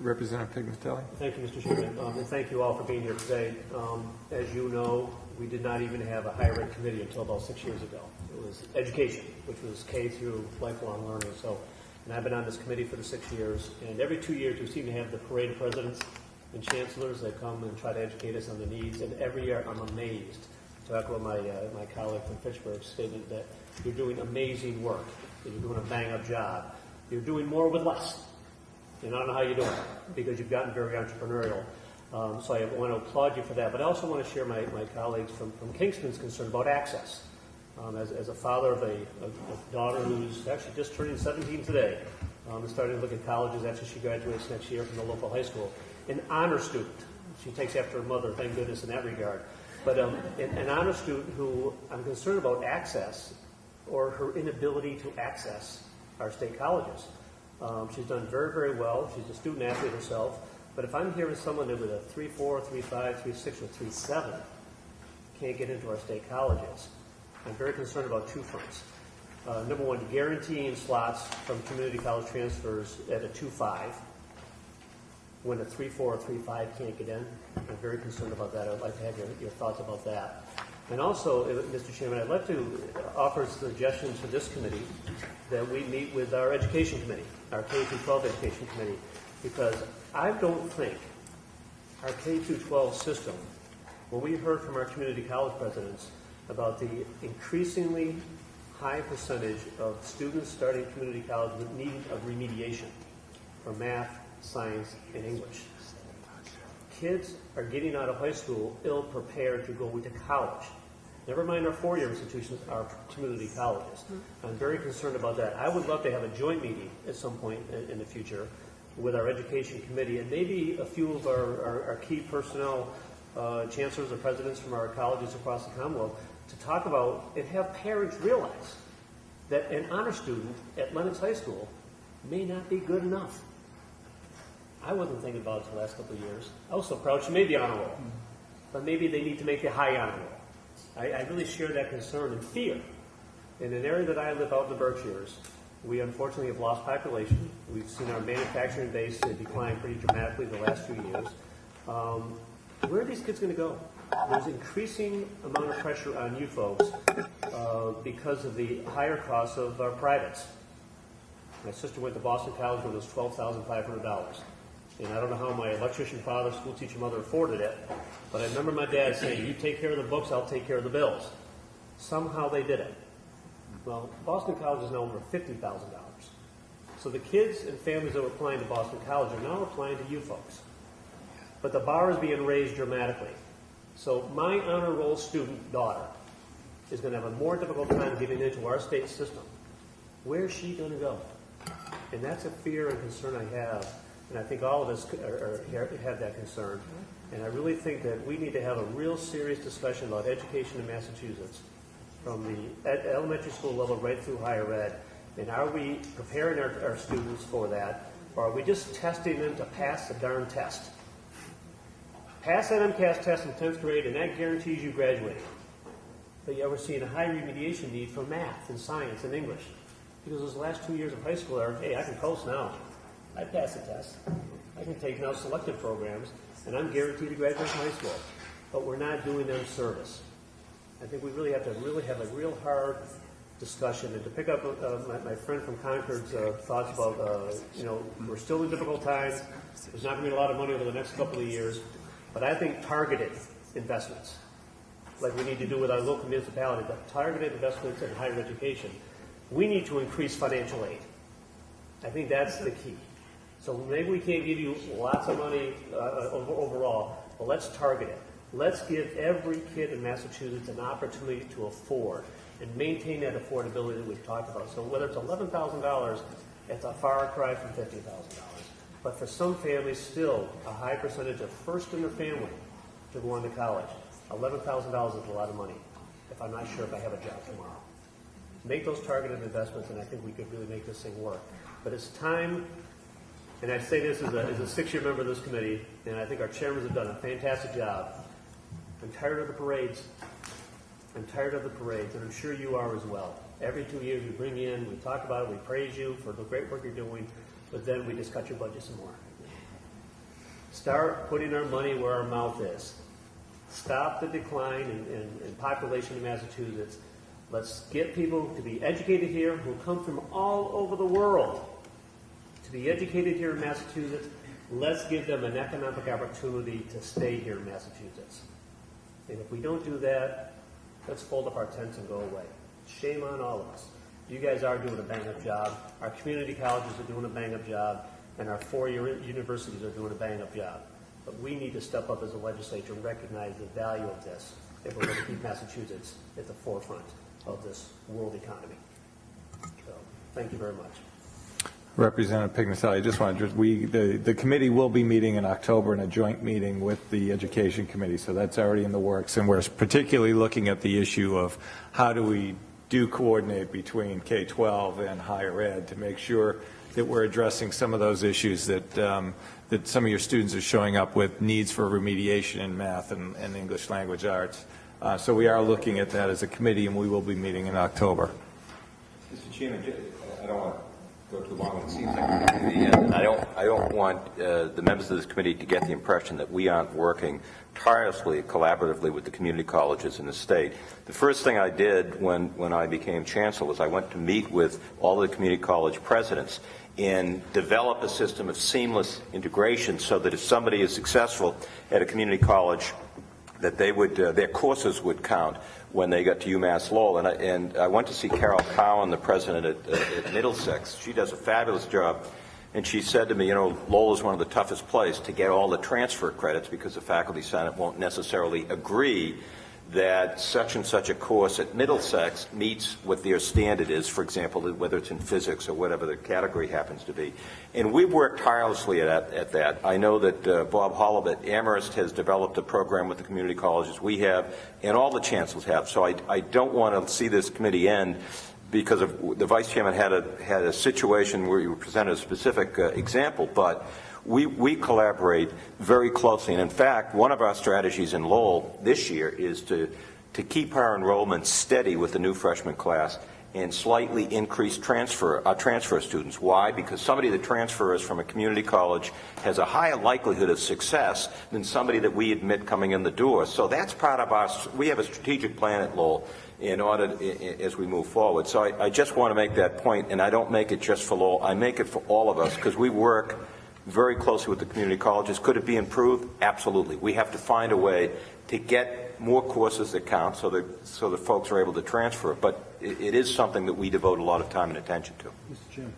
Representative Pignatelli. Thank you, Mr. Chairman, and thank you all for being here today. As you know, we did not even have a higher ed committee until about 6 years ago. It was education, which was K through lifelong learning. And I've been on this committee for the 6 years, and every 2 years we seem to have the parade of presidents and chancellors that come and try to educate us on the needs. And every year I'm amazed. Talk about my colleague from Fitchburg stated that you're doing amazing work, that you're doing a bang-up job. You're doing more with less. And I don't know how you're doing it, because you've gotten very entrepreneurial. So I want to applaud you for that. But I also want to share my colleagues from Kingston's concern about access. As a father of a daughter who's actually just turning 17 today, and starting to look at colleges after she graduates next year from the local high school. An honor student. She takes after her mother, thank goodness, in that regard. But an honor student who I'm concerned about access, or her inability to access our state colleges. She's done very, very well. She's a student athlete herself. But if I'm hearing someone that with a 3.4, 3.5, 3.6, or 3.7 can't get into our state colleges, I'm very concerned about two fronts. Number one, guaranteeing slots from community college transfers at a 2.5 when a 3.4 or 3.5 can't get in. I'm very concerned about that. I'd like to have your thoughts about that. And also, Mr. Chairman, I'd like to offer suggestions to this committee that we meet with our education committee, our K-12 education committee, because I don't think our K-12 system, when we heard from our community college presidents about the increasingly high percentage of students starting community college with need of remediation for math, science, and English. Kids are getting out of high school ill-prepared to go into college. Never mind our four-year institutions, our community colleges. I'm very concerned about that. I would love to have a joint meeting at some point in the future with our education committee and maybe a few of our key personnel, chancellors or presidents from our colleges across the Commonwealth, to talk about and have parents realize that an honor student at Lenox High School may not be good enough. I wasn't thinking about it the last couple of years. I was so proud she made the honor roll. But maybe they need to make the high honor roll. I really share that concern and fear. In an area that I live out in the Berkshires, we unfortunately have lost population. We've seen our manufacturing base decline pretty dramatically the last few years. Where are these kids going to go? There's increasing amount of pressure on you folks because of the higher costs of our privates. My sister went to Boston College when it was $12,500. And I don't know how my electrician father, school teacher mother afforded it, but I remember my dad saying, you take care of the books, I'll take care of the bills. Somehow they did it. Well, Boston College is now over $50,000. So the kids and families that were applying to Boston College are now applying to you folks. But the bar is being raised dramatically. So my honor roll student daughter is going to have a more difficult time getting into our state system. Where's she going to go? And that's a fear and concern I have. And I think all of us have that concern. And I really think that we need to have a real serious discussion about education in Massachusetts from the elementary school level right through higher ed. And are we preparing our students for that? Or are we just testing them to pass the darn test? Pass that MCAS test in 10th grade and that guarantees you graduating. But yet we're seeing a high remediation need for math and science and English. Because those last 2 years of high school are, hey, I can coast now. I passed the test. I can take now selective programs, and I'm guaranteed to graduate from high school. But we're not doing them service. I think we really have to have a real hard discussion. And to pick up my friend from Concord's thoughts about, we're still in difficult times. There's not going to be a lot of money over the next couple of years. But I think targeted investments, like we need to do with our local municipality, but targeted investments in higher education, we need to increase financial aid. I think that's the key. So maybe we can't give you lots of money overall, but let's target it. Let's give every kid in Massachusetts an opportunity to afford and maintain that affordability that we've talked about. So whether it's $11,000, it's a far cry from $50,000. But for some families, still a high percentage of first in their family to go on to college. $11,000 is a lot of money if I'm not sure if I have a job tomorrow. Make those targeted investments, and I think we could really make this thing work. But it's time, and I say this as a 6-year member of this committee, and I think our chairmen have done a fantastic job. I'm tired of the parades. I'm tired of the parades, and I'm sure you are as well. Every 2 years we bring you in, we talk about it, we praise you for the great work you're doing, but then we just cut your budget some more. Start putting our money where our mouth is. Stop the decline in population in Massachusetts. Let's get people to be educated here who come from all over the world to be educated here in Massachusetts. Let's give them an economic opportunity to stay here in Massachusetts. And if we don't do that, let's fold up our tents and go away. Shame on all of us. You guys are doing a bang-up job. Our community colleges are doing a bang-up job, and our four-year universities are doing a bang-up job. But we need to step up as a legislature and recognize the value of this if we're going to keep Massachusetts at the forefront of this world economy. So, thank you very much. Representative Pignatelli, I just wanted to, the committee will be meeting in October in a joint meeting with the Education Committee, so that's already in the works, and we're particularly looking at the issue of how do we coordinate between K-12 and higher ed to make sure that we're addressing some of those issues that that some of your students are showing up with needs for remediation in math and English language arts. So we are looking at that as a committee, and we will be meeting in October. Mr. Chairman, I don't want to go too long. It seems like we're getting to the end. I don't want the members of this committee to get the impression that we aren't working tirelessly, collaboratively with the community colleges in the state. The first thing I did when I became chancellor was I went to meet with all the community college presidents and develop a system of seamless integration so that if somebody is successful at a community college, that they would their courses would count when they got to UMass Lowell. And I went to see Carol Cowan, the president at Middlesex. She does a fabulous job. And she said to me, you know, Lowell is one of the toughest places to get all the transfer credits because the faculty senate won't necessarily agree that such and such a course at Middlesex meets what their standard is, for example, whether it's in physics or whatever the category happens to be. And we've worked tirelessly at that. I know that Bob Hollop at Amherst has developed a program with the community colleges. We have, and all the chancellors have. So I don't want to see this committee end because of the vice chairman had a situation where you presented a specific example, but we collaborate very closely. And in fact, one of our strategies in Lowell this year is to keep our enrollment steady with the new freshman class and slightly increase our transfer students. Why? Because somebody that transfers from a community college has a higher likelihood of success than somebody that we admit coming in the door. So that's part of we have a strategic plan at Lowell in order as we move forward. So I just want to make that point, and I don't make it just for Lowell. I make it for all of us because we work very closely with the community colleges. Could it be improved? Absolutely. We have to find a way to get more courses that count so that folks are able to transfer. But it is something that we devote a lot of time and attention to. Mr. Chairman.